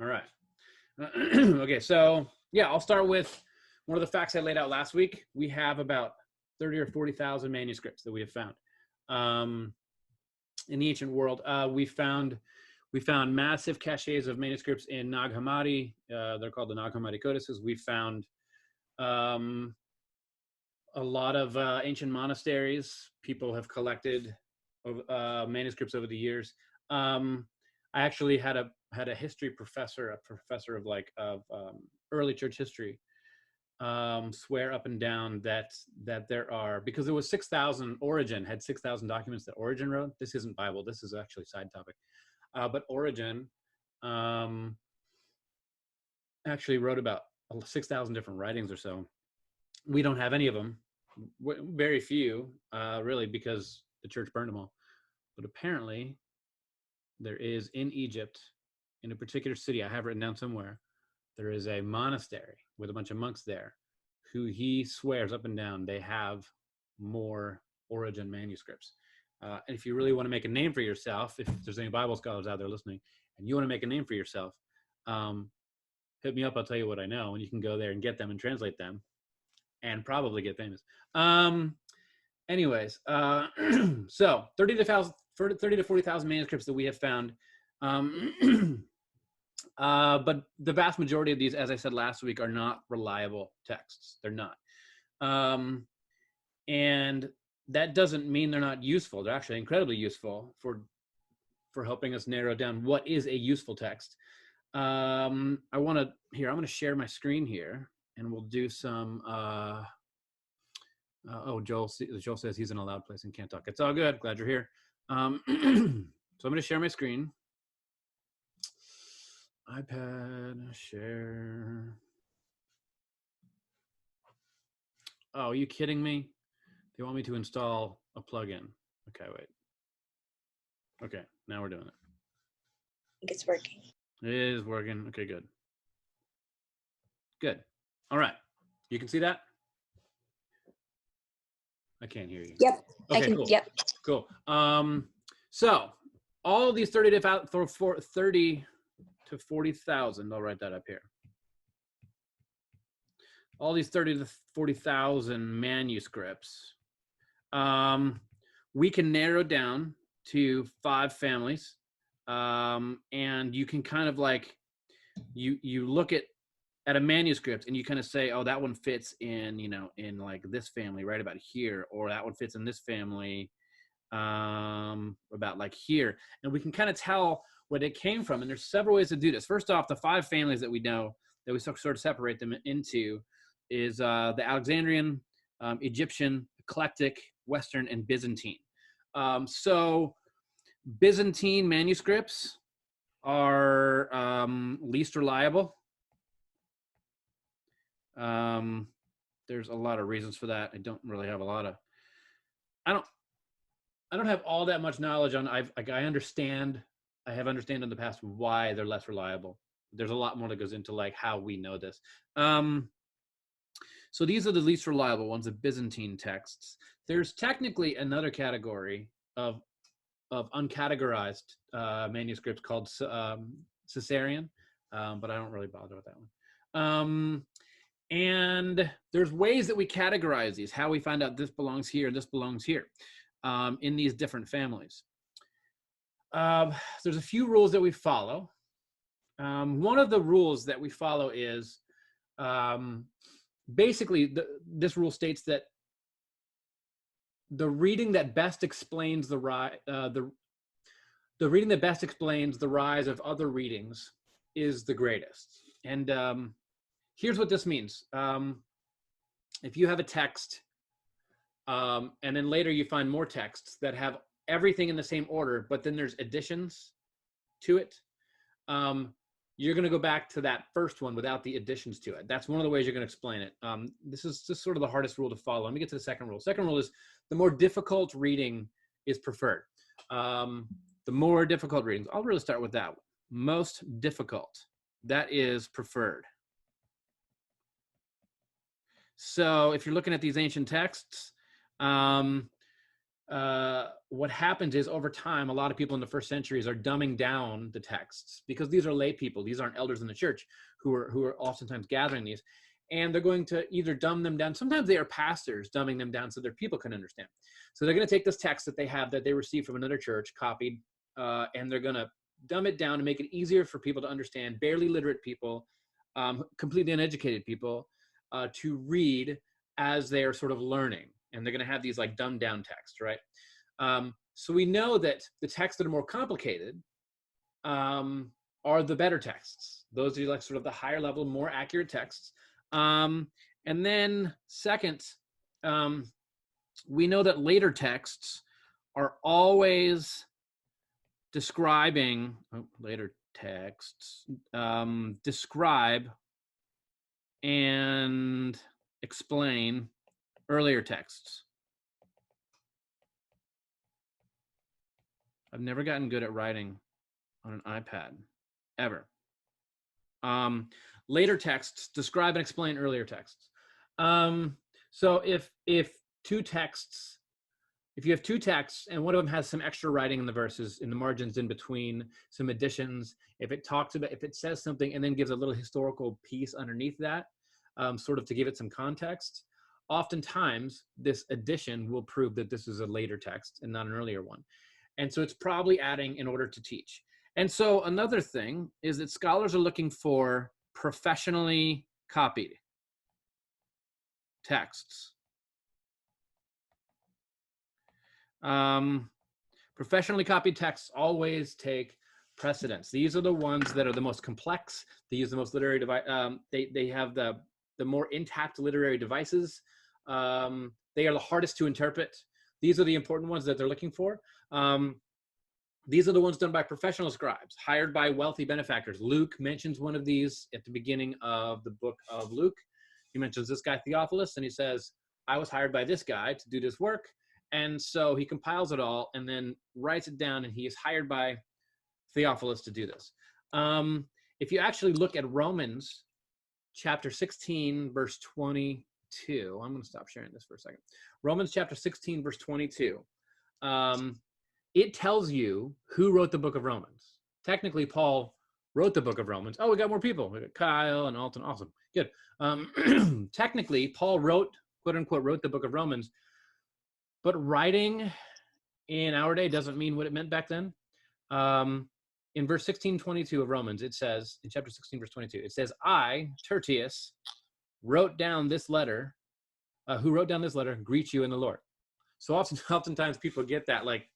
All right. Okay, so yeah, I'll start with one of the facts I laid out last week. We have about 30 or 40,000 manuscripts that we have found in the ancient world. We found massive caches of manuscripts in Nag Hammadi. They're called the Nag Hammadi codices. We found um, a lot of ancient monasteries. People have collected manuscripts over the years. I actually had a history professor, a professor of early church history, swear up and down that there are, because there was 6,000. Origen had 6,000 documents that Origen wrote. This isn't Bible. This is actually a side topic. But Origen um, actually wrote about 6,000 different writings or so. We don't have any of them, very few, really, because the church burned them all. But apparently, there is in Egypt, in a particular city, I have written down somewhere, there is a monastery with a bunch of monks there who he swears up and down they have more Origen manuscripts. And if you really want to make a name for yourself, if there's any Bible scholars out there listening, and you want to make a name for yourself, hit me up. I'll tell you what I know, and you can go there and get them and translate them, and probably get famous. Anyways, so 30 to 40,000 manuscripts that we have found. But the vast majority of these, as I said last week, are not reliable texts. They're not. And that doesn't mean they're not useful. They're actually incredibly useful for helping us narrow down what is a useful text. I'm going to share my screen here, and we'll do some, Joel says he's in a loud place and can't talk. It's all good. Glad you're here. So I'm going to share my screen. iPad, share. Oh, are you kidding me? They want me to install a plugin. Okay, wait. Okay, now we're doing it. I think it's working. It is working. Okay, good. Good. All right. You can see that? I can't hear you. Yep. Okay, I can. cool. Yep. Cool. So all of these 30 to 40,000, I'll write that up here. All these 30 to 40,000 manuscripts, we can narrow down to 5 families. And you can kind of like, you look at a manuscript and you kind of say, oh, that one fits in, in like this family right about here, or that one fits in this family about like here. And we can kind of tell what it came from. And there's several ways to do this. First off, the 5 families that we know that we sort of separate them into is the Alexandrian, Egyptian, Eclectic, Western, and Byzantine. So Byzantine manuscripts are least reliable. There's a lot of reasons for that. I don't really have a lot of. I don't have all that much knowledge on. I have understand in the past why they're less reliable. There's a lot more that goes into like how we know this. So these are the least reliable ones, the Byzantine texts. There's technically another category of uncategorized manuscripts called Caesarean, but I don't really bother with that one. And there's ways that we categorize these, how we find out this belongs here, this belongs here, in these different families. There's a few rules that we follow. One of the rules that we follow is basically this rule states that the reading that best explains the reading that best explains the rise of other readings is the greatest. And here's what this means. If you have a text, and then later you find more texts that have everything in the same order, but then there's additions to it, you're going to go back to that first one without the additions to it. That's one of the ways you're going to explain it. This is just sort of the hardest rule to follow. Let me get to the second rule. Second rule is the more difficult reading is preferred. The more difficult readings, I'll really start with that one. Most difficult, that is preferred. So if you're looking at these ancient texts, what happens is over time, a lot of people in the first centuries are dumbing down the texts because these are lay people. These aren't elders in the church who are oftentimes gathering these. And they're going to either dumb them down. Sometimes they are pastors dumbing them down so their people can understand. So they're going to take this text that they have that they received from another church, copied, and they're going to dumb it down to make it easier for people to understand, barely literate people, completely uneducated people, to read as they are sort of learning. And they're going to have these like dumbed down texts, right? So we know that the texts that are more complicated are the better texts. Those are like sort of the higher level, more accurate texts. And then second, we know that later texts are always describing, describe and explain earlier texts. I've never gotten good at writing on an iPad, ever. Later texts describe and explain earlier texts. So if you have two texts and one of them has some extra writing in the verses, in the margins in between, some additions, if it says something and then gives a little historical piece underneath that, sort of to give it some context, oftentimes this addition will prove that this is a later text and not an earlier one. And so it's probably adding in order to teach. And so another thing is that scholars are looking for professionally copied texts. Professionally copied texts always take precedence. These are the ones that are the most complex. They use the most literary device. They have the more intact literary devices. They are the hardest to interpret. These are the important ones that they're looking for. These are the ones done by professional scribes, hired by wealthy benefactors. Luke mentions one of these at the beginning of the book of Luke. He mentions this guy Theophilus, and he says, I was hired by this guy to do this work. And so he compiles it all and then writes it down, and he is hired by Theophilus to do this. If you actually look at Romans chapter 16, verse 22, I'm going to stop sharing this for a second. Romans chapter 16, verse 22. It tells you who wrote the book of Romans. Technically, Paul wrote the book of Romans. Oh, we got more people. We got Kyle and Alton. Awesome. Good. Technically, Paul wrote, quote unquote, wrote the book of Romans. But writing in our day doesn't mean what it meant back then. In verse 16:22 of Romans, it says, in chapter 16, verse 22, it says, I, Tertius, wrote down this letter, who wrote down this letter, greet you in the Lord. So oftentimes people get that, like,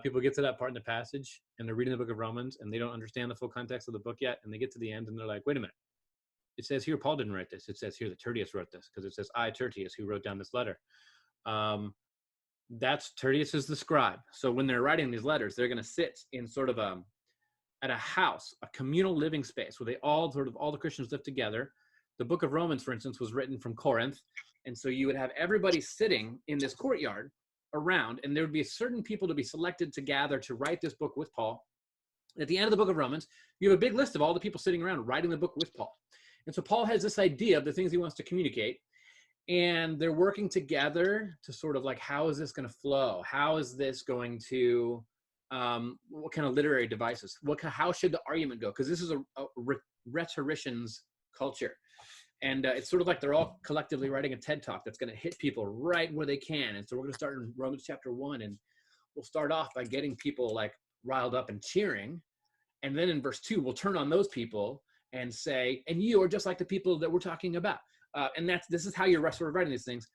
people get to that part in the passage and they're reading the book of Romans and they don't understand the full context of the book yet. And they get to the end and they're like, wait a minute. It says here, Paul didn't write this. It says here that Tertius wrote this, because it says, I, Tertius, who wrote down this letter. That's Tertius is the scribe. So when they're writing these letters, they're going to sit in sort of at a house, a communal living space where all the Christians live together. The book of Romans, for instance, was written from Corinth. And so you would have everybody sitting in this courtyard around, and there would be certain people to be selected to gather to write this book with Paul. At the end of the book of Romans, you have a big list of all the people sitting around writing the book with Paul. And so Paul has this idea of the things he wants to communicate, and they're working together to sort of like, how is this going to flow? How is this going to, what kind of literary devices? How should the argument go? Because this is a rhetorician's culture. And it's sort of like they're all collectively writing a TED Talk that's going to hit people right where they can. And so we're going to start in Romans chapter 1, and we'll start off by getting people like riled up and cheering. And then in verse 2, we'll turn on those people and say, and you are just like the people that we're talking about. And this is how you're sort of writing these things.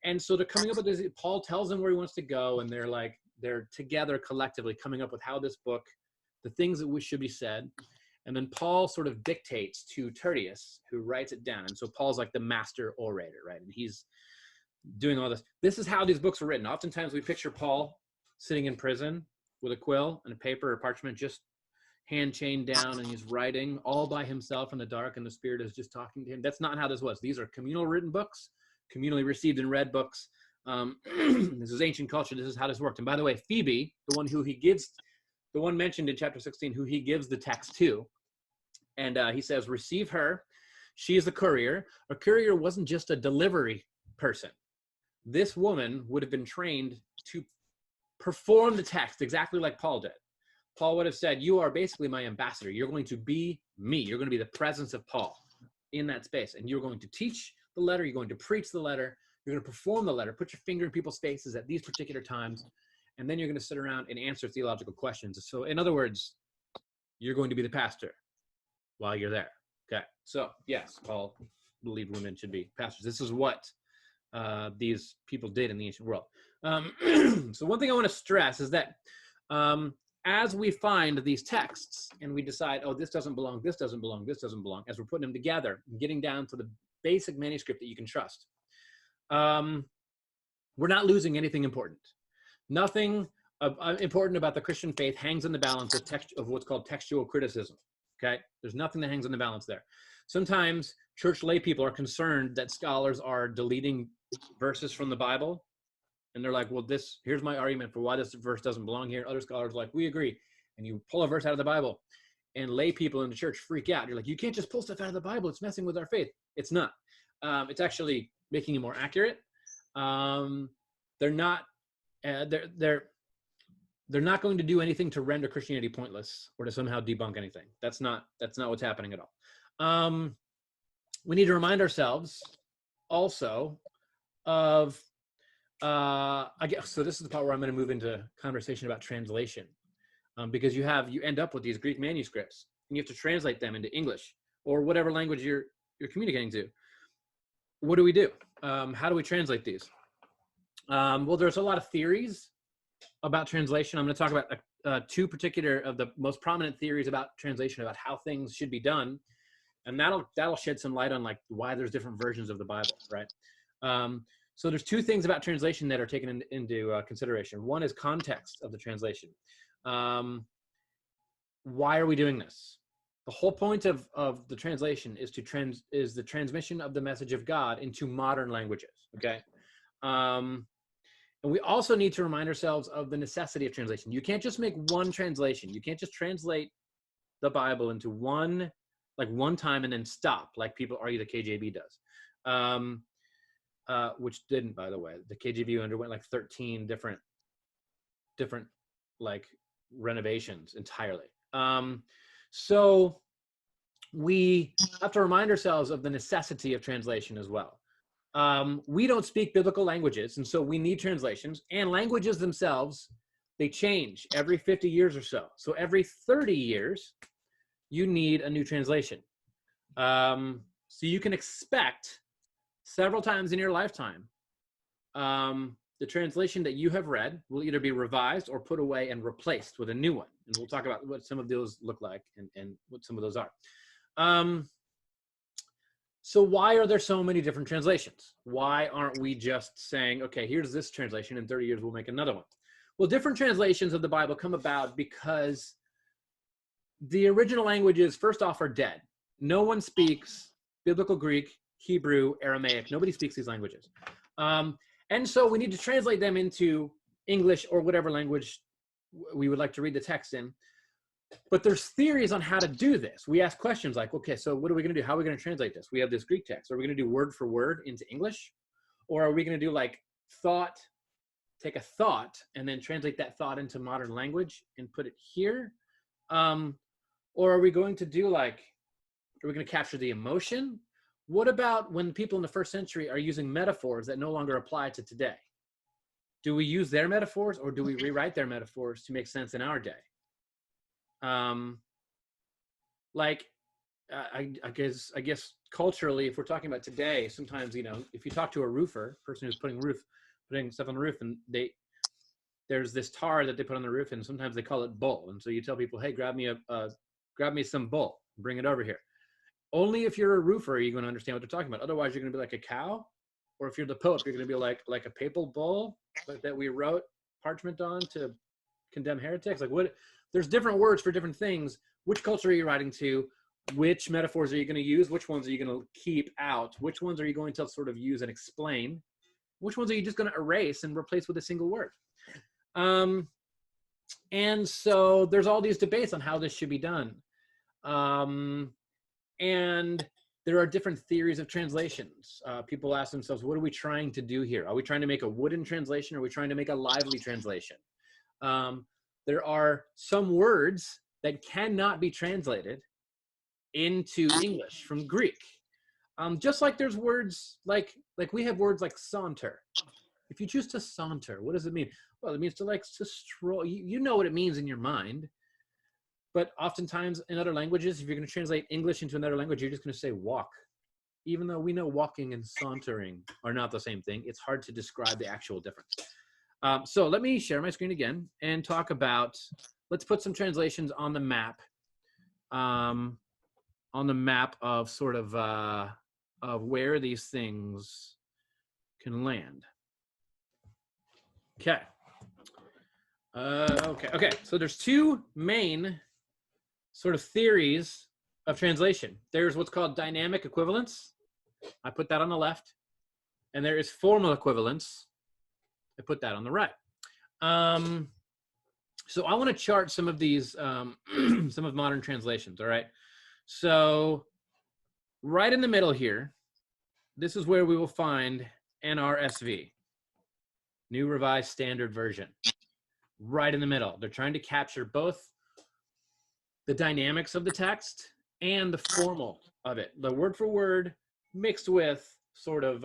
And so they're coming up with this. Paul tells them where he wants to go, and they're together collectively coming up with how this book, the things that should be said. And then Paul sort of dictates to Tertius, who writes it down. And so Paul's like the master orator, right? And he's doing all this. This is how these books were written. Oftentimes we picture Paul sitting in prison with a quill and a paper or parchment, just hand chained down, and he's writing all by himself in the dark, and the Spirit is just talking to him. That's not how this was. These are communal written books, communally received and read books. This is ancient culture. This is how this worked. And by the way, Phoebe, the one mentioned in chapter 16, who he gives the text to, and he says, receive her. She is a courier. A courier wasn't just a delivery person. this woman would have been trained to perform the text exactly like Paul did. Paul would have said, you are basically my ambassador. You're going to be me. You're going to be the presence of Paul in that space. And you're going to teach the letter. You're going to preach the letter. You're going to perform the letter, put your finger in people's faces at these particular times. And then you're going to sit around and answer theological questions. So in other words, you're going to be the pastor while you're there. Okay. So yes, Paul believed women should be pastors. This is what these people did in the ancient world. So one thing I want to stress is that as we find these texts and we decide, oh, this doesn't belong, this doesn't belong, this doesn't belong, as we're putting them together and getting down to the basic manuscript that you can trust, we're not losing anything important. Nothing important about the Christian faith hangs in the balance of what's called textual criticism. Okay, there's nothing that hangs in the balance there. Sometimes church lay people are concerned that scholars are deleting verses from the Bible, and they're like, well, here's my argument for why this verse doesn't belong here. Other scholars are like, we agree. And you pull a verse out of the Bible, and lay people in the church freak out. You're like, you can't just pull stuff out of the Bible. It's messing with our faith. It's not. It's actually making it more accurate. They're not not going to do anything to render Christianity pointless or to somehow debunk anything. That's not what's happening at all. We need to remind ourselves also of, I guess, so this is the part where I'm going to move into conversation about translation, because you end up with these Greek manuscripts and you have to translate them into English or whatever language you're communicating to. What do we do? How do we translate these? Well, there's a lot of theories about translation. I'm going to talk about two particular of the most prominent theories about translation, about how things should be done, and that'll shed some light on like why there's different versions of the Bible, right? So there's two things about translation that are taken into consideration. One is context of the translation. Why are we doing this? The whole point of the translation is the transmission of the message of God into modern languages. Okay. And we also need to remind ourselves of the necessity of translation. You can't just make one translation. You can't just translate the Bible into one time and then stop, like people argue the KJV does, which didn't, by the way. The KJV underwent like 13 different like renovations entirely. So we have to remind ourselves of the necessity of translation as well. We don't speak biblical languages, and so we need translations, and languages themselves, they change every 50 years or so. So every 30 years, you need a new translation. So you can expect several times in your lifetime, the translation that you have read will either be revised or put away and replaced with a new one. And we'll talk about what some of those look like and what some of those are. So why are there so many different translations? Why aren't we just saying, okay, here's this translation, in 30 years we'll make another one? Well, different translations of the Bible come about because the original languages, first off, are dead. No one speaks Biblical Greek, Hebrew, Aramaic. Nobody speaks these languages. And so we need to translate them into English or whatever language we would like to read the text in. But there's theories on how to do this. We ask questions like, okay, so what are we going to do? How are we going to translate this? We have this Greek text. Are we going to do word for word into English? Or are we going to do like take a thought and then translate that thought into modern language and put it here? Or are we going to do are we going to capture the emotion? What about when people in the first century are using metaphors that no longer apply to today? Do we use their metaphors or do we rewrite their metaphors to make sense in our day? I guess culturally, if we're talking about today, sometimes, if you talk to a roofer, person who's putting stuff on the roof, and there's this tar that they put on the roof, and sometimes they call it bull. And so you tell people, hey, grab me some bull, bring it over here. Only if you're a roofer are you going to understand what they're talking about. Otherwise, you're going to be like a cow. Or if you're the Pope, you're going to be like a papal bull that we wrote parchment on to condemn heretics. There's different words for different things. Which culture are you writing to? Which metaphors are you going to use? Which ones are you going to keep out? Which ones are you going to sort of use and explain? Which ones are you just going to erase and replace with a single word? And so there's all these debates on how this should be done. And there are different theories of translations. People ask themselves, what are we trying to do here? Are we trying to make a wooden translation? Or are we trying to make a lively translation? There are some words that cannot be translated into English from Greek. Just like there's words like we have words like saunter. If you choose to saunter, what does it mean? Well, it means to stroll. You know what it means in your mind. But oftentimes in other languages, if you're going to translate English into another language, you're just going to say walk. Even though we know walking and sauntering are not the same thing, it's hard to describe the actual difference. So let me share my screen again and talk about, let's put some translations on the map, of sort of where these things can land. Okay. Okay. So there's two main sort of theories of translation. There's what's called dynamic equivalence. I put that on the left. And there is formal equivalence. I put that on the right. So I want to chart some of these, some of modern translations, all right? So right in the middle here, this is where we will find NRSV, New Revised Standard Version. Right in the middle. They're trying to capture both the dynamics of the text and the formal of it, the word for word mixed with sort of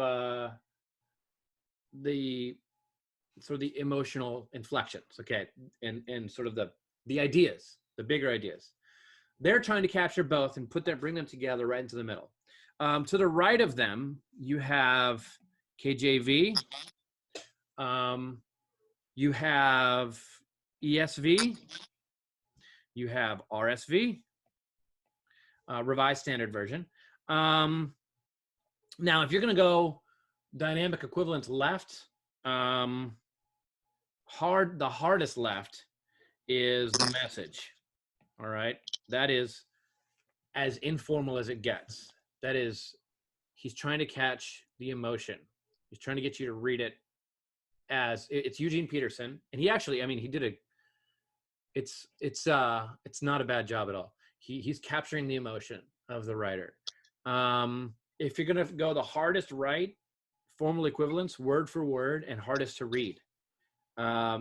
the emotional inflections, okay, and sort of the ideas, the bigger ideas. They're trying to capture both and bring them together right into the middle. To the right of them, you have KJV, you have ESV, you have RSV, Revised Standard Version. Now, if you're going to go dynamic equivalence left, the hardest left is the Message. All right, that is as informal as it gets. That is, he's trying to catch the emotion. He's trying to get you to read it as it's Eugene Peterson, and he actually, I mean, he did it's not a bad job at all. He's capturing the emotion of the writer. If you're gonna go the hardest right, formal equivalence, word for word, and hardest to read,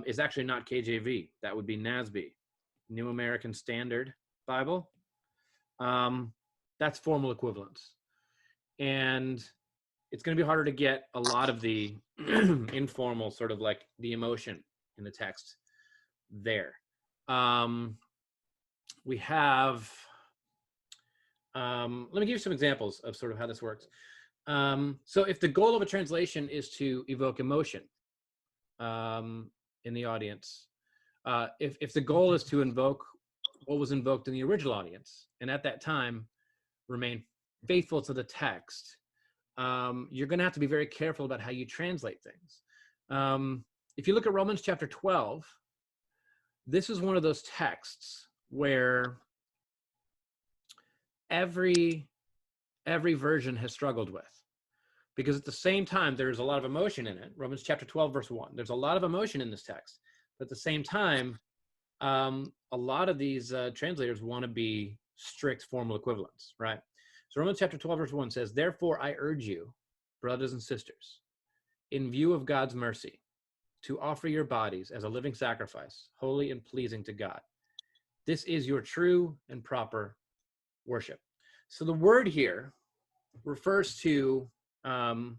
is actually not KJV. That would be NASB, New American Standard Bible. That's formal equivalence. And it's going to be harder to get a lot of the informal, sort of like the emotion in the text there. We have, let me give you some examples of sort of how this works. So if the goal of a translation is to evoke emotion in the audience, if the goal is to invoke what was invoked in the original audience, and at that time remain faithful to the text, you're going to have to be very careful about how you translate things. If you look at Romans chapter 12, this is one of those texts where every version has struggled with, because at the same time there's a lot of emotion in it. Romans chapter 12 verse 1, there's a lot of emotion in this text, but at the same time a lot of these translators want to be strict formal equivalents, right? So Romans chapter 12 verse 1 says, "Therefore I urge you, brothers and sisters, in view of God's mercy, to offer your bodies as a living sacrifice, holy and pleasing to God. This is your true and proper worship." So the word here refers to, actually,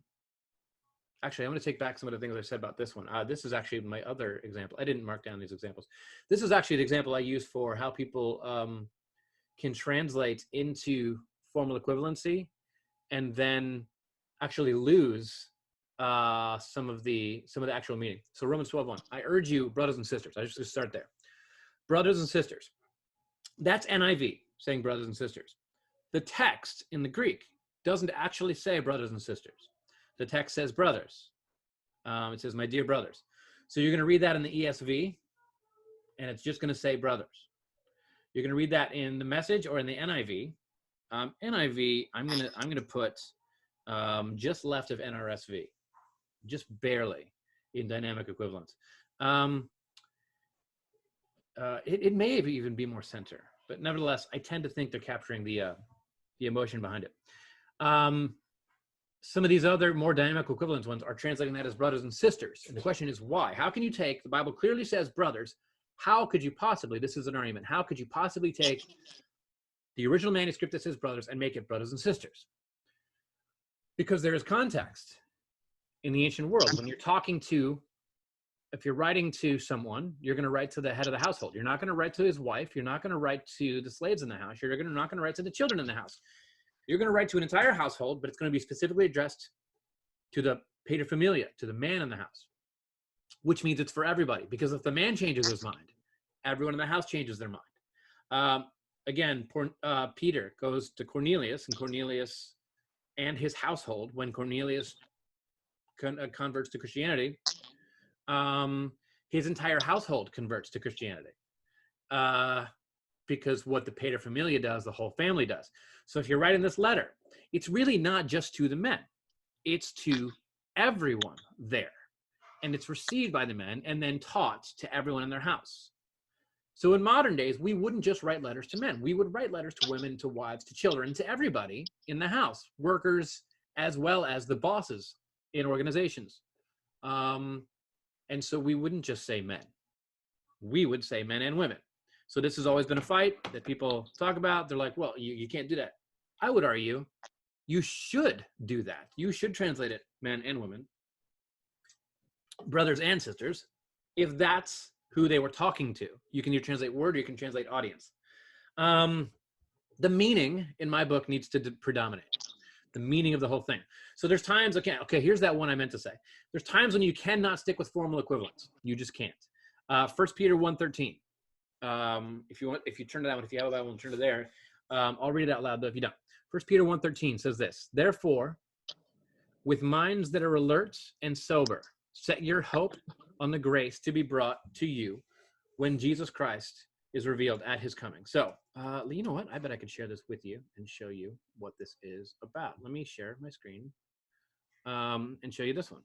I'm going to take back some of the things I said about this one. This is actually my other example. I didn't mark down these examples. This is actually the example I use for how people can translate into formal equivalency and then actually lose some of the actual meaning. So Romans 12:1, I urge you, brothers and sisters. I just going to start there. Brothers and sisters. That's NIV saying brothers and sisters. The text in the Greek doesn't actually say brothers and sisters. The text says brothers. It says, my dear brothers. So you're going to read that in the ESV, and it's just going to say brothers. You're going to read that in the Message or in the NIV. NIV, I'm going to put just left of NRSV, just barely in dynamic equivalence. It may even be more center, but nevertheless, I tend to think they're capturing the emotion behind it. Some of these other more dynamic equivalence ones are translating that as brothers and sisters. And the question is why? How can you take, the Bible clearly says brothers, how could you possibly, this is an argument, how could you possibly take the original manuscript that says brothers and make it brothers and sisters? Because there is context in the ancient world. When you're talking to, if you're writing to someone, you're going to write to the head of the household. You're not going to write to his wife. You're not going to write to the slaves in the house. You're not going to write to the children in the house. You're going to write to an entire household, but it's going to be specifically addressed to the paterfamilia, to the man in the house, which means it's for everybody. Because if the man changes his mind, everyone in the house changes their mind. Again, Peter goes to Cornelius, and Cornelius and his household, when Cornelius converts to Christianity, his entire household converts to Christianity. Because what the paterfamilia does, the whole family does. So if you're writing this letter, it's really not just to the men. It's to everyone there. And it's received by the men and then taught to everyone in their house. So in modern days, we wouldn't just write letters to men. We would write letters to women, to wives, to children, to everybody in the house, workers, as well as the bosses in organizations. And so we wouldn't just say men. We would say men and women. So this has always been a fight that people talk about. They're like, well, you can't do that. I would argue you should do that. You should translate it men and women, brothers and sisters, if that's who they were talking to. You can either translate word or you can translate audience. The meaning in my book needs to predominate. The meaning of the whole thing. So there's times, okay, here's that one I meant to say. There's times when you cannot stick with formal equivalence. You just can't. 1 Peter 1:13. If you turn to that one, if you have a Bible, turn to there. I'll read it out loud though if you don't. 1 Peter 1:13 says this: therefore, with minds that are alert and sober, set your hope on the grace to be brought to you when Jesus Christ is revealed at his coming. So, you know what? I bet I could share this with you and show you what this is about. Let me share my screen and show you this one.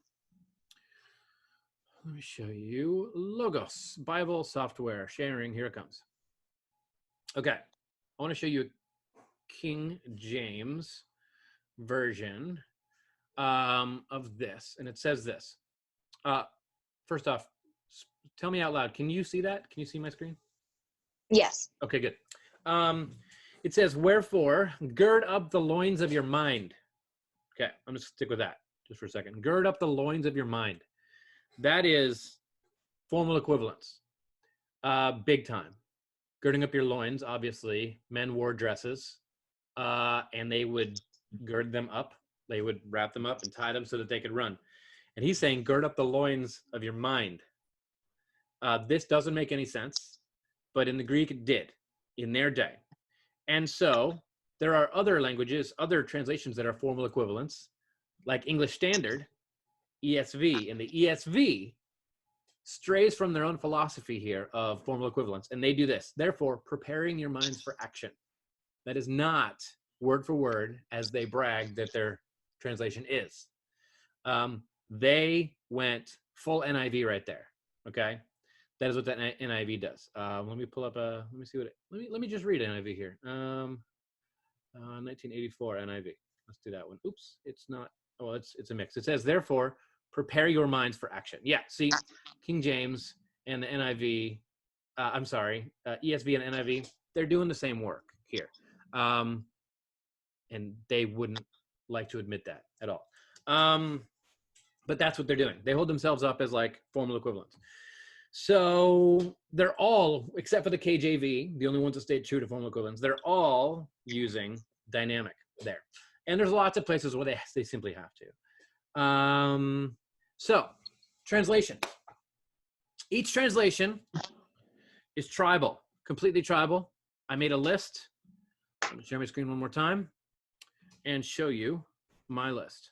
Let me show you Logos, Bible software sharing. Here it comes. Okay. I want to show you a King James version of this. And it says this. First off, tell me out loud. Can you see that? Can you see my screen? Yes. Okay, good. It says, wherefore, gird up the loins of your mind. Okay, I'm going to stick with that just for a second. Gird up the loins of your mind. That is formal equivalence, big time. Girding up your loins, obviously, men wore dresses, and they would gird them up. They would wrap them up and tie them so that they could run. And he's saying, gird up the loins of your mind. This doesn't make any sense, but in the Greek it did, in their day. And so there are other languages, other translations that are formal equivalents, like English Standard, ESV, and the ESV strays from their own philosophy here of formal equivalence, and they do this. Therefore, preparing your minds for action. That is not word for word as they brag that their translation is. They went full NIV right there. Okay, that is what that NIV does. Let me pull up a. Let me see what it. Let me just read NIV here. 1984 NIV. Let's do that one. Oops, it's not. Oh, it's a mix. It says, therefore, prepare your minds for action. Yeah, see, King James and the NIV, ESV and NIV, they're doing the same work here. And they wouldn't like to admit that at all. But that's what they're doing. They hold themselves up as like formal equivalents. So they're all, except for the KJV, the only ones that stayed true to formal equivalents, they're all using dynamic there. And there's lots of places where they simply have to. So, translation. Each translation is tribal, completely tribal. I made a list. I'm going to share my screen one more time and show you my list.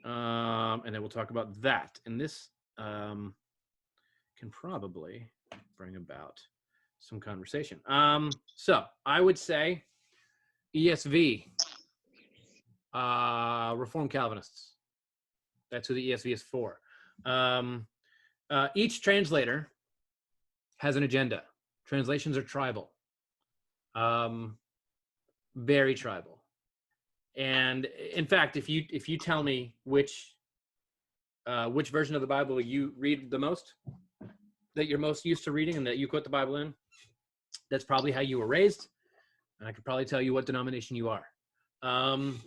And then we'll talk about that. And this can probably bring about some conversation. So, I would say ESV, Reformed Calvinists. That's who the ESV is for. Each translator has an agenda. Translations are tribal. very tribal. And in fact, if you tell me which version of the Bible you read the most, that you're most used to reading and that you quote the Bible in, that's probably how you were raised. And I could probably tell you what denomination you are.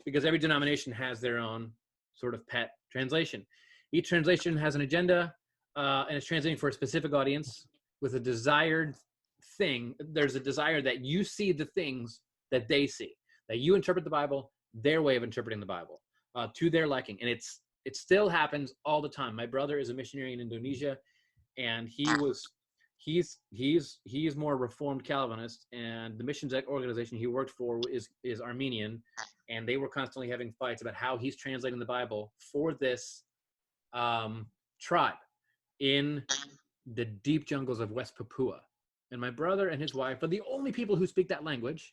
Because every denomination has their own sort of pet translation. Each translation has an agenda, and it's translating for a specific audience with a desired thing. There's a desire that you see the things that they see, that you interpret the Bible their way of interpreting the Bible to their liking. And it still happens all the time. My brother is a missionary in Indonesia, and he's more Reformed Calvinist, and the missions organization he worked for is Armenian, and they were constantly having fights about how he's translating the Bible for this tribe in the deep jungles of West Papua. And my brother and his wife are the only people who speak that language,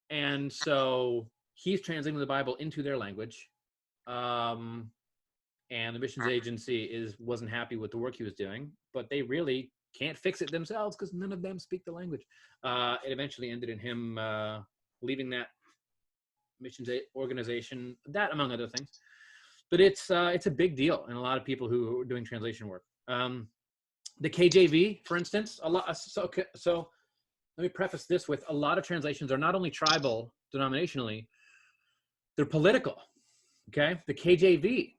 and so he's translating the Bible into their language. And the missions agency wasn't happy with the work he was doing, but they really can't fix it themselves because none of them speak the language. It eventually ended in him leaving that missions organization, that among other things. But it's a big deal, and a lot of people who are doing translation work. The KJV, for instance, so let me preface this with, a lot of translations are not only tribal denominationally, they're political. Okay, the KJV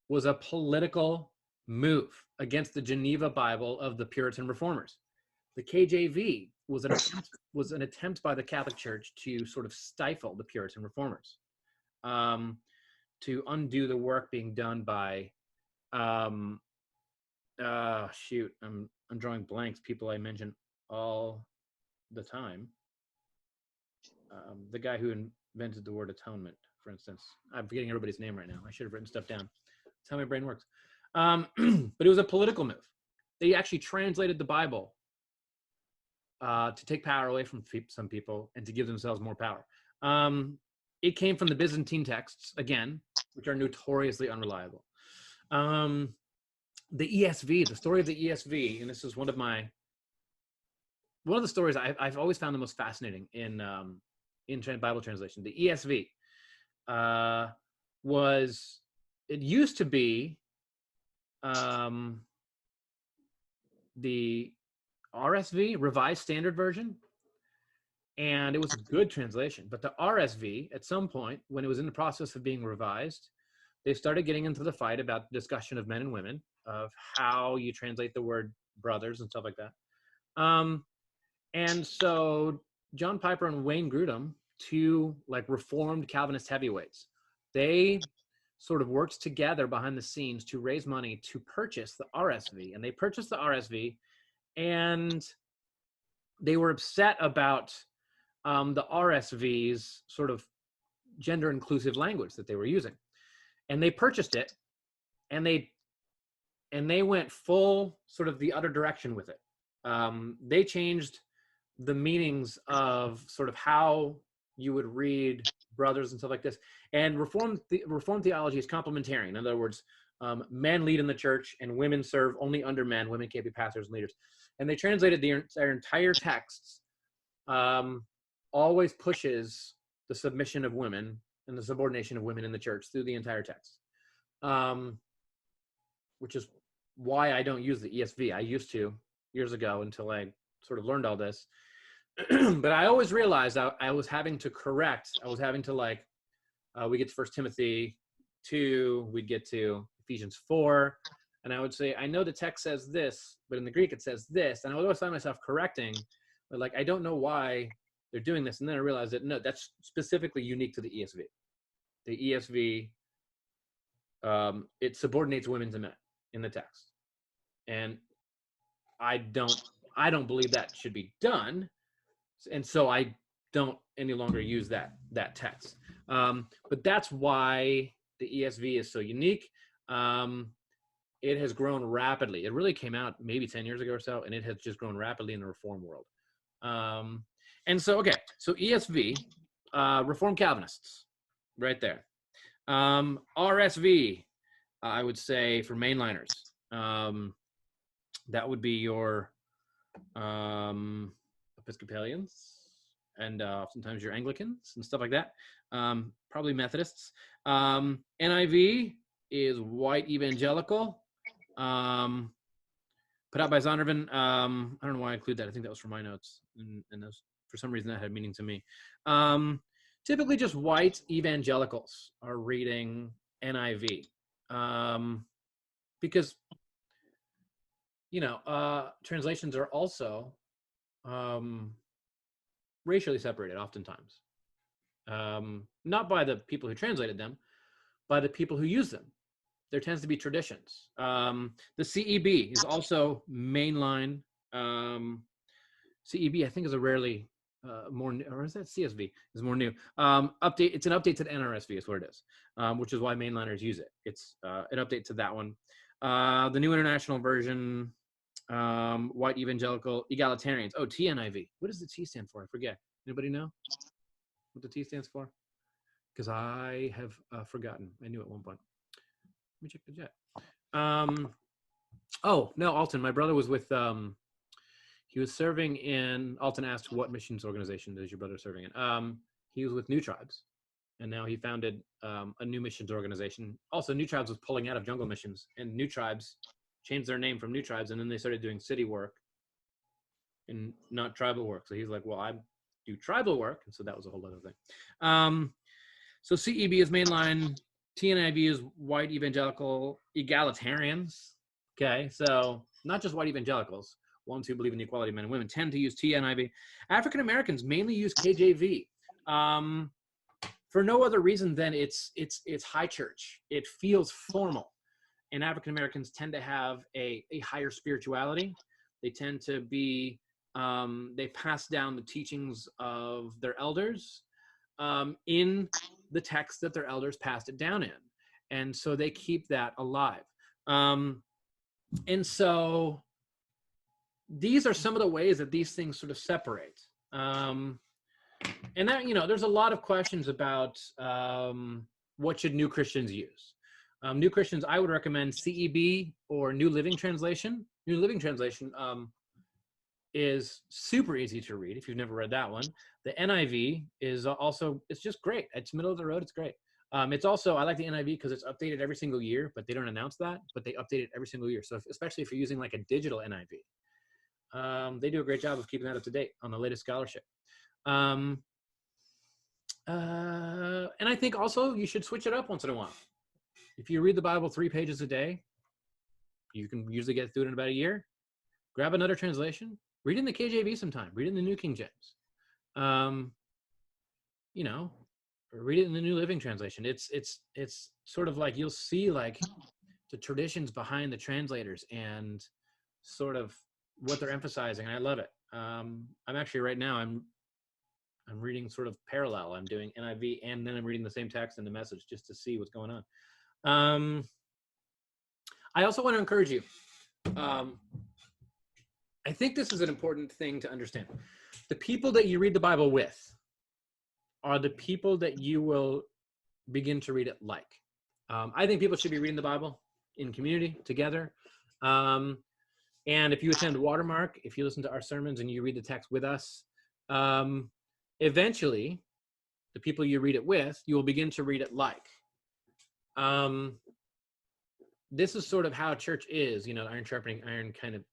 was a political move against the Geneva Bible of the Puritan reformers. The KJV was an attempt by the Catholic Church to sort of stifle the Puritan reformers, to undo the work being done by, I'm drawing blanks, people I mention all the time. The guy who invented the word atonement, for instance. I'm forgetting everybody's name right now. I should have written stuff down. That's how my brain works. But it was a political move. They actually translated the Bible to take power away from some people and to give themselves more power. It came from the Byzantine texts, again, which are notoriously unreliable. The ESV, the story of the ESV, and this is one of the stories I've always found the most fascinating in Bible translation. The ESV it used to be the RSV, Revised Standard Version, and it was a good translation. But the RSV, at some point, when it was in the process of being revised, they started getting into the fight about the discussion of men and women, of how you translate the word brothers and stuff like that. And so John Piper and Wayne Grudem, two like Reformed Calvinist heavyweights, they sort of worked together behind the scenes to raise money to purchase the RSV. And they purchased the RSV, and they were upset about the RSV's sort of gender inclusive language that they were using. And they purchased it, and they went full sort of the other direction with it. They changed the meanings of sort of how you would read brothers and stuff like this. And Reformed theology is complementarian. In other words, men lead in the church and women serve only under men. Women can't be pastors and leaders. And they translated their entire texts, always pushes the submission of women and the subordination of women in the church through the entire text, which is why I don't use the ESV. I used to years ago until I sort of learned all this. But I always realized I was having to we get to 1 Timothy 2, we'd get to Ephesians 4, and I would say, I know the text says this, but in the Greek it says this, and I would always find myself correcting, but like, I don't know why they're doing this, and then I realized that no, that's specifically unique to the ESV. The ESV, it subordinates women to men in the text, and I don't believe that should be done. And so I don't any longer use that text. But that's why the ESV is so unique. It has grown rapidly. It really came out maybe 10 years ago or so, and it has just grown rapidly in the Reform world. And so ESV, Reformed Calvinists, right there. RSV, I would say for mainliners, that would be your Episcopalians, and sometimes you're Anglicans and stuff like that. Probably Methodists. NIV is white evangelical. Put out by Zondervan. I don't know why I include that. I think that was from my notes, and those, for some reason that had meaning to me. Typically, just white evangelicals are reading NIV, because translations are also racially separated oftentimes, not by the people who translated them, by the people who use them. There tends to be traditions. The CEB is also mainline. CEB, I think, is a rarely more new, or is that CSV? Is more new. Update. It's an update to the NRSV, is what it is, which is why mainliners use it. It's an update to that one. The New International Version, white evangelical egalitarians. Oh, TNIV. What does the T stand for? I forget. Anybody know what the T stands for? Because I have forgotten. I knew at one point. Let me check the chat. Oh, no, Alton. My brother was with, he was serving in, Alton asked, what missions organization is your brother serving in? He was with New Tribes, and now he founded a new missions organization. Also, New Tribes was pulling out of Jungle Missions, and New Tribes changed their name from New Tribes, and then they started doing city work and not tribal work. So he's like, well, I do tribal work, and so that was a whole other thing. So CEB is mainline. TNIV is white evangelical egalitarians. Okay, so not just white evangelicals, ones who believe in the equality of men and women tend to use TNIV. African Americans mainly use KJV, for no other reason than it's high church. It feels formal, and African Americans tend to have a higher spirituality. They tend to be they pass down the teachings of their elders in the text that their elders passed it down in, and so they keep that alive. And so these are some of the ways that these things sort of separate. And that, there's a lot of questions about what should new Christians use. New Christians, I would recommend CEB or New Living Translation. New Living Translation is super easy to read if you've never read that one. The NIV is also, it's just great. It's middle of the road. It's great. It's also, I like the NIV because it's updated every single year, but they don't announce that, but they update it every single year. So especially if you're using like a digital NIV, they do a great job of keeping that up to date on the latest scholarship. And I think also you should switch it up once in a while. If you read the Bible 3 pages a day, you can usually get through it in about a year. Grab another translation. Read in the KJV sometime. Read it in the New King James. Read it in the New Living Translation. It's sort of like you'll see like the traditions behind the translators and sort of what they're emphasizing. And I love it. I'm actually right now I'm reading sort of parallel. I'm doing NIV and then I'm reading the same text in the Message just to see what's going on. I also want to encourage you. I think this is an important thing to understand. The people that you read the Bible with are the people that you will begin to read it like. I think people should be reading the Bible in community together. And if you attend Watermark, if you listen to our sermons and you read the text with us, eventually the people you read it with, you will begin to read it like. This is sort of how church is, iron sharpening iron kind of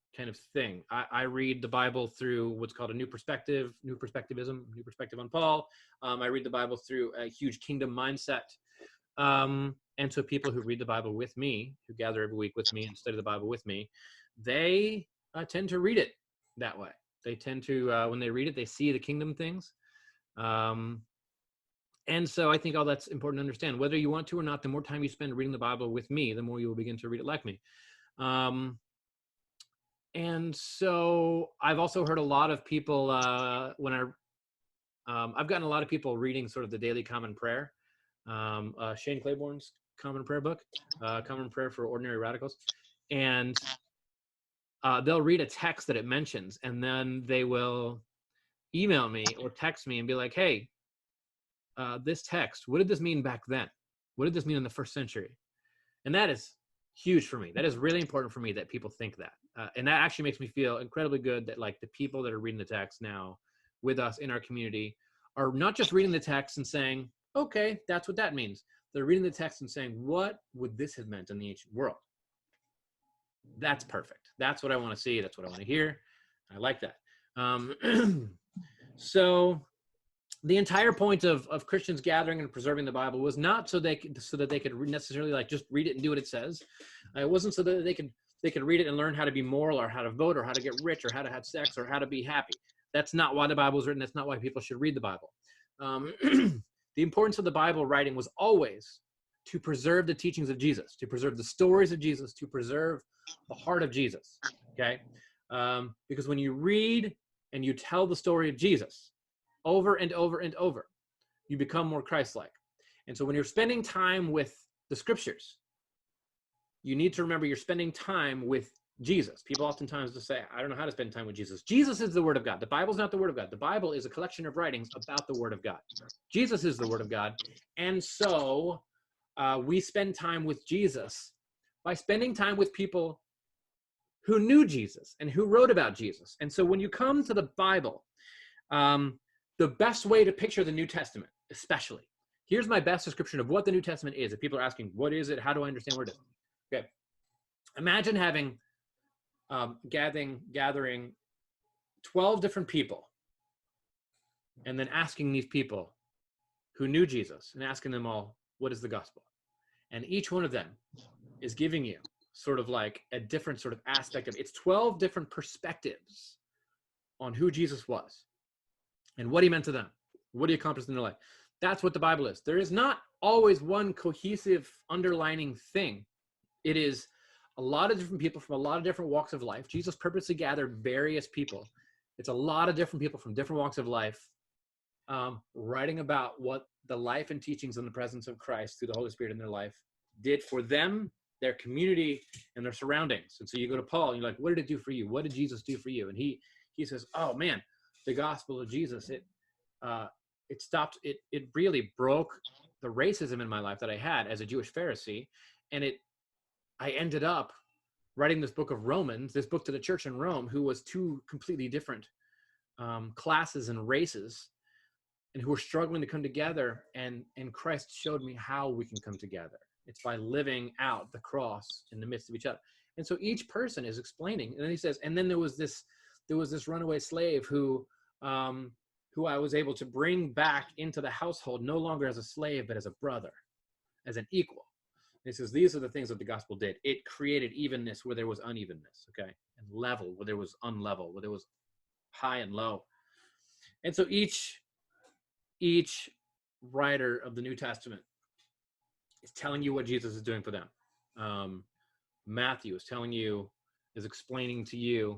thing. I read the Bible through what's called a new perspectivism, new perspective on Paul. I read the Bible through a huge kingdom mindset. And so people who read the Bible with me, who gather every week with me and study the Bible with me, they tend to read it that way. They tend to, when they read it, they see the kingdom things. And so I think all that's important to understand. Whether you want to or not, the more time you spend reading the Bible with me, the more you will begin to read it like me. And so I've also heard a lot of people, I've gotten a lot of people reading sort of the Daily Common Prayer, Shane Claiborne's Common Prayer book, Common Prayer for Ordinary Radicals. And they'll read a text that it mentions, and then they will email me or text me and be like, hey, this text, what did this mean back then? What did this mean in the first century? And that is huge for me. That is really important for me that people think that. And that actually makes me feel incredibly good that like the people that are reading the text now with us in our community are not just reading the text and saying, okay, that's what that means. They're reading the text and saying, what would this have meant in the ancient world? That's perfect. That's what I want to see. That's what I want to hear. I like that. So the entire point of Christians gathering and preserving the Bible was not so that they could necessarily like just read it and do what it says. It wasn't so that they could read it and learn how to be moral or how to vote or how to get rich or how to have sex or how to be happy. That's not why the Bible was written. That's not why people should read the Bible. The importance of the Bible writing was always to preserve the teachings of Jesus, to preserve the stories of Jesus, to preserve the heart of Jesus. Okay, because when you read and you tell the story of Jesus over and over and over, you become more Christ-like. And so when you're spending time with the scriptures, you need to remember you're spending time with Jesus. People oftentimes will say, I don't know how to spend time with Jesus. Jesus is the Word of God. The Bible's not the Word of God. The Bible is a collection of writings about the Word of God. Jesus is the Word of God. And so we spend time with Jesus by spending time with people who knew Jesus and who wrote about Jesus. And so when you come to the Bible, the best way to picture the New Testament, especially, here's my best description of what the New Testament is. If people are asking, what is it? How do I understand what it is? Okay. Imagine having gathering 12 different people and then asking these people who knew Jesus and asking them all, what is the gospel? And each one of them is giving you sort of like a different sort of aspect of it. It's 12 different perspectives on who Jesus was and what he meant to them, what he accomplished in their life. That's what the Bible is. There is not always one cohesive underlining thing. It is a lot of different people from a lot of different walks of life. Jesus purposely gathered various people. It's a lot of different people from different walks of life, writing about what the life and teachings and the presence of Christ through the Holy Spirit in their life did for them, their community, and their surroundings. And so you go to Paul and you're like, what did it do for you? What did Jesus do for you? And he says, oh man, the gospel of Jesus, it really broke the racism in my life that I had as a Jewish Pharisee. And I ended up writing this book of Romans, this book to the church in Rome, who was two completely different classes and races, and who were struggling to come together. And Christ showed me how we can come together. It's by living out the cross in the midst of each other. And so each person is explaining. And then he says, and then there was this runaway slave who I was able to bring back into the household, no longer as a slave, but as a brother, as an equal. And he says, these are the things that the gospel did. It created evenness where there was unevenness, okay? And level where there was unlevel, where there was high and low. And so each writer of the New Testament is telling you what Jesus is doing for them. Matthew is explaining to you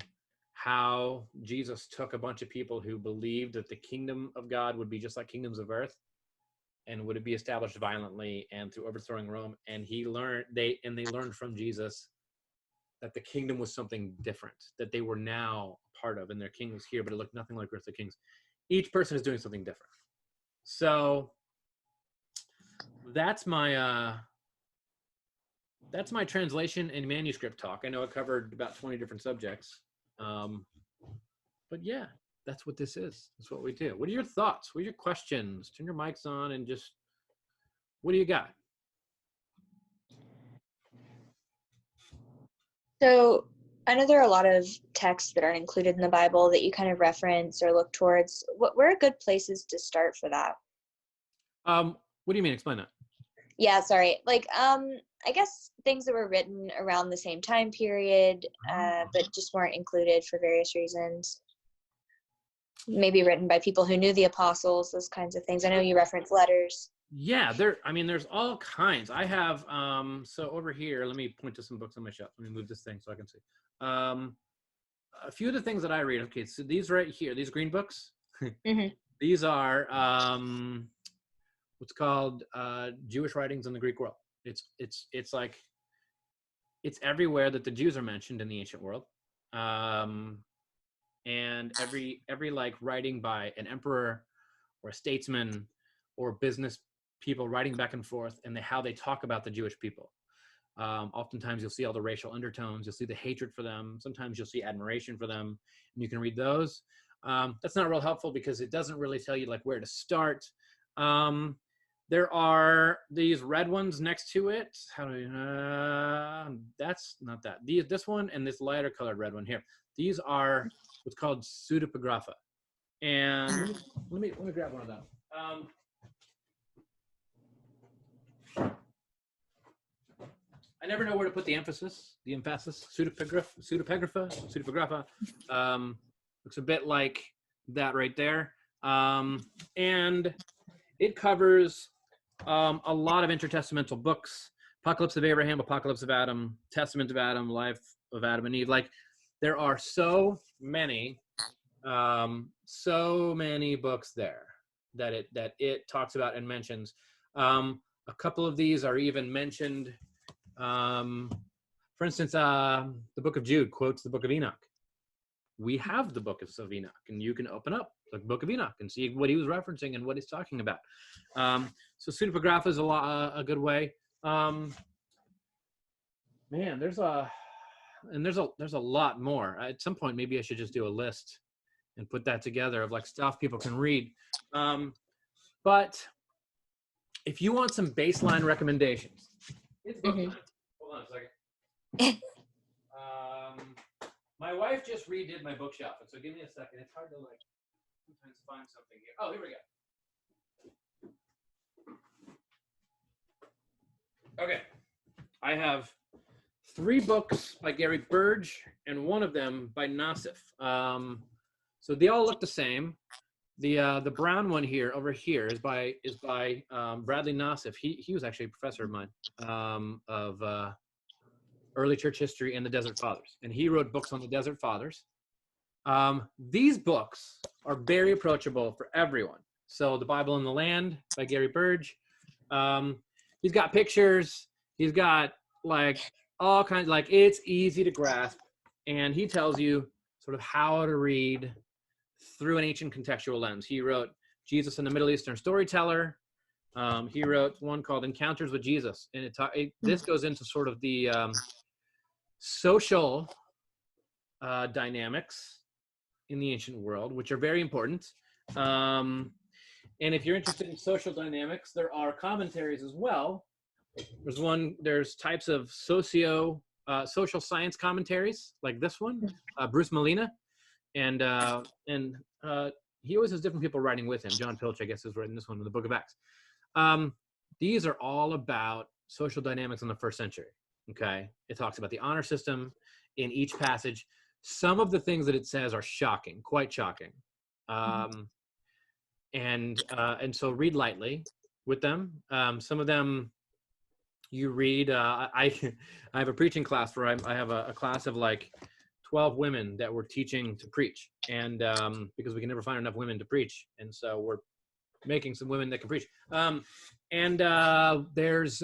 how Jesus took a bunch of people who believed that the kingdom of God would be just like kingdoms of earth and would it be established violently and through overthrowing Rome. And they learned from Jesus that the kingdom was something different, that they were now part of, and their king was here, but it looked nothing like earthly kings. Each person is doing something different. So that's my translation and manuscript talk. I know I covered about 20 different subjects. But yeah, that's what this is. That's what we do. What are your thoughts? What are your questions? Turn your mics on and just, what do you got? So I know there are a lot of texts that aren't included in the Bible that you kind of reference or look towards. Where are good places to start for that? What do you mean? Explain that. Yeah, sorry. Like, I guess things that were written around the same time period, but just weren't included for various reasons. Maybe written by people who knew the apostles, those kinds of things. I know you reference letters. Yeah, there's all kinds. I have, so over here, let me point to some books on my shelf. Let me move this thing so I can see. A few of the things that I read. Okay, so these right here, these green books, Mm-hmm. these are what's called Jewish writings in the Greek world. It's like, it's everywhere that the Jews are mentioned in the ancient world. And every like writing by an emperor or a statesman or business people writing back and forth, and how they talk about the Jewish people. Oftentimes you'll see all the racial undertones. You'll see the hatred for them. Sometimes you'll see admiration for them. And you can read those. That's not real helpful because it doesn't really tell you like where to start. There are these red ones next to it. How do you, that's not that. This one and this lighter colored red one here. These are what's called pseudepigrapha. And let me grab one of them. I never know where to put the emphasis. Pseudepigrapha. Looks a bit like that right there. And it covers a lot of intertestamental books: Apocalypse of Abraham, Apocalypse of Adam, Testament of Adam, Life of Adam and Eve. Like, there are so many books there that it talks about and mentions. A couple of these are even mentioned. For instance, the book of Jude quotes the book of Enoch. We have the book of Enoch, and you can open up the book of Enoch and see what he was referencing and what he's talking about. So pseudepigrapha is a good way. Man, there's a lot more. At some point, maybe I should just do a list and put that together of like stuff people can read. But if you want some baseline recommendations, it's book time. Hold on a second. My wife just redid my bookshelf, and so give me a second. It's hard to like sometimes find something here. Oh, here we go. Okay, I have 3 books by Gary Burge and one of them by Nassif. So they all look the same. The brown one here over here is by Bradley Nassif. He was actually a professor of mine of early church history and the Desert Fathers, and he wrote books on the Desert Fathers. These books are very approachable for everyone. So The Bible in the Land by Gary Burge. He's got pictures. He's got like all kinds, like it's easy to grasp, and he tells you sort of how to read through an ancient contextual lens. He wrote Jesus and the Middle Eastern Storyteller. He wrote one called Encounters with Jesus, and this goes into sort of the social dynamics in the ancient world, which are very important. And if you're interested in social dynamics, there are commentaries as well. There's types of social science commentaries, like this one, Bruce Molina, and he always has different people writing with him. John Pilch, I guess, has written this one in the Book of Acts. These are all about social dynamics in the first century. Okay, it talks about the honor system in each passage. Some of the things that it says are shocking, quite shocking, and so read lightly with them. Some of them you read. I have a preaching class where I have a class of like 12 women that we're teaching to preach, and because we can never find enough women to preach, and so we're making some women that can preach. There's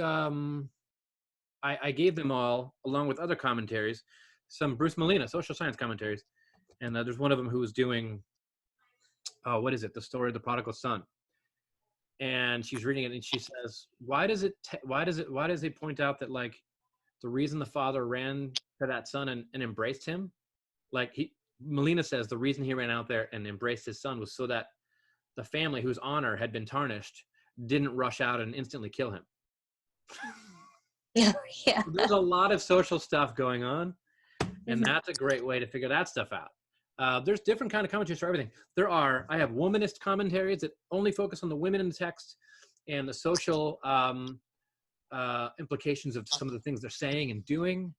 I gave them all, along with other commentaries, some Bruce Molina social science commentaries, and there's one of them who was doing, what is it? The story of the Prodigal Son. And she's reading it, and she says, why does he point out that like the reason the father ran to that son and embraced him, like Molina says the reason he ran out there and embraced his son was so that the family whose honor had been tarnished didn't rush out and instantly kill him. Yeah. There's a lot of social stuff going on, and that's a great way to figure that stuff out. There's different kind of commentaries for everything. I have womanist commentaries that only focus on the women in the text and the social implications of some of the things they're saying and doing.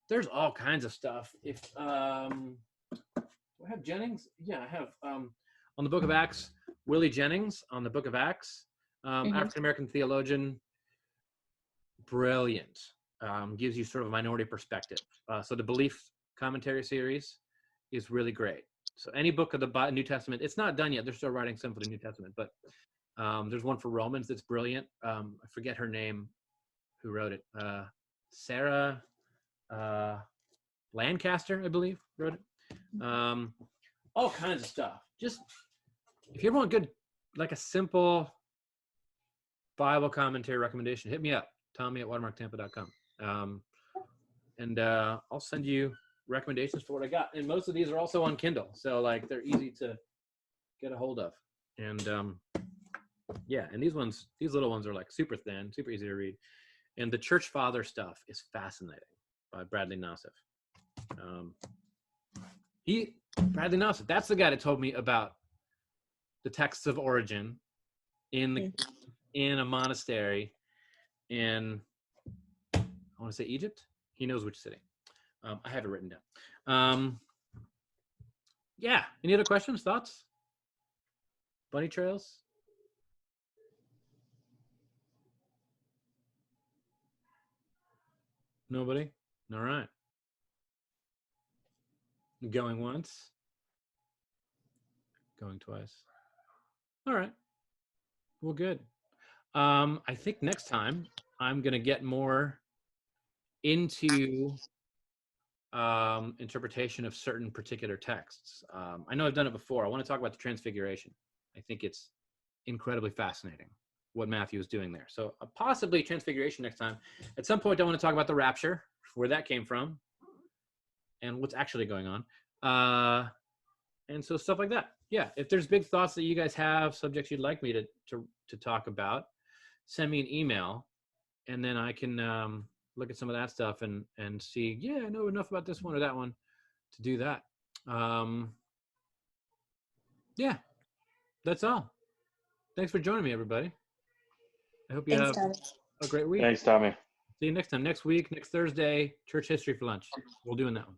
There's all kinds of stuff. Do I have Jennings? Yeah, I have on the Book of Acts, Willie Jennings on the Book of Acts, African-American theologian. Brilliant. Gives you sort of a minority perspective. So the Belief commentary series is really great. So any book of the New Testament, it's not done yet. They're still writing some for the New Testament, but there's one for Romans that's brilliant. I forget her name, who wrote it. Sarah Lancaster, I believe, wrote it. All kinds of stuff. Just if you ever want good, like a simple Bible commentary recommendation, hit me up. Tommy@watermarktampa.com. And I'll send you recommendations for what I got. And most of these are also on Kindle. So like they're easy to get a hold of. And yeah, and these little ones are like super thin, super easy to read. And the Church Father stuff is fascinating by Bradley Nassif. Bradley Nassif, that's the guy that told me about the texts of origin in a monastery in, I want to say Egypt. He knows which city. I have it written down. Yeah. Any other questions, thoughts? Bunny trails? Nobody? All right. Going once. Going twice. All right. Well, good. I think next time I'm going to get more into interpretation of certain particular texts. I know I've done it before. I want to talk about the Transfiguration. I think it's incredibly fascinating what Matthew is doing there. So possibly Transfiguration next time. At some point, I want to talk about the rapture, where that came from, and what's actually going on. And so stuff like that. Yeah, if there's big thoughts that you guys have, subjects you'd like me to talk about, send me an email, and then I can look at some of that stuff and see, yeah, I know enough about this one or that one to do that. Yeah, that's all. Thanks for joining me, everybody. I hope you have a great week. Thanks, Tommy. See you next time. Next week, next Thursday, church history for lunch. We'll do that one.